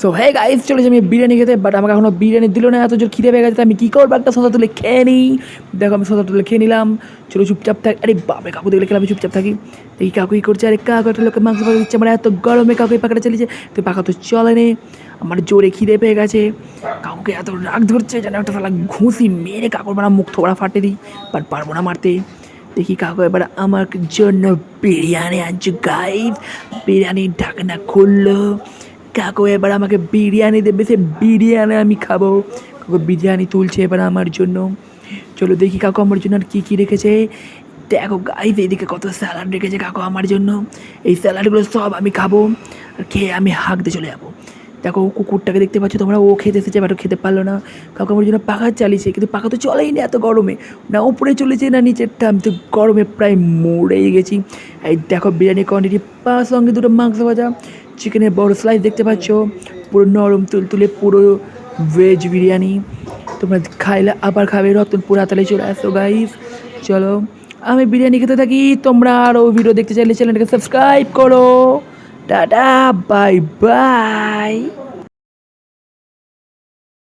So hey guys, চলেছি আমি বিরিয়ানি খেতে, বাট আমাকে এখনো বিরিয়ানি দিল না। এত জোর খিদে পেয়ে গেছে, আমি কী করবো? একটা সোজা তুলে খেয়ে নিই। দেখো আমি সোজা তুলে খেয়ে নিলাম। চলো চুপচাপ থাক। আরে বাপরে, কাকু দেখলে খেলে আমি চুপচাপ থাকি। এই কাকুই করছে, আরে কাকু একটা লোকের মাংস পাকা দিচ্ছে। আমার এত গরমে কাকু পাকাটা চালিয়েছে, তো পাকা তো চলে নে। আমার জোরে খিদে পেয়ে গেছে, কাকুকে এত রাগ ধরছে যেন একটা শালা ঘুষি মেরে কাকুর মারা মুখ থোড়া ফাটে দিই, বাট পারবো না মারতে। দেখি কাকু এবার আমার জন্য বিরিয়ানি আনছে গাইস। বিরিয়ানির ঢাকনা খুললো, কাকু এবার আমাকে বিরিয়ানি দেবে, সে বিরিয়ানি আমি খাবো। কাকু বিরিয়ানি তুলছে এবার আমার জন্য। চলো দেখি কাকু আমার জন্য আর কী কী রেখেছে। দেখো গাইস, এইদিকে কত স্যালাড রেখেছে কাকু আমার জন্য। এই স্যালাডগুলো সব আমি খাবো, আর খেয়ে আমি হাঁকতে চলে যাবো। দেখো কুকুরটাকে দেখতে পাচ্ছ তোমরা, ও খেতে এসেছে, বাট খেতে পারলো না। কাকু আমার জন্য পাখা চালিয়েছে, কিন্তু পাখা তো চলেই না এত গরমে। না উপরে চলেছে না নিচেরটা, আমি তো গরমে প্রায় মরেই গেছি। এই দেখো বিরিয়ানি কোয়ান্টিটি, পাঁচ সঙ্গে দুটো মাংস ভাজা, চিকেনের বড় স্লাইস দেখতে পাচ্ছ, পুরো নরম তুলতুলে পুরো ভেজ বিরিয়ানি। তোমরা খাইলে আবার খাবে, রতন পুরা তালে চলে আসো গাইস। চলো আমি বিরিয়ানি খেতে থাকি, তোমরা আরও ভিডিও দেখতে চাইলে চ্যানেলটাকে সাবস্ক্রাইব করো। Tata, bye bye.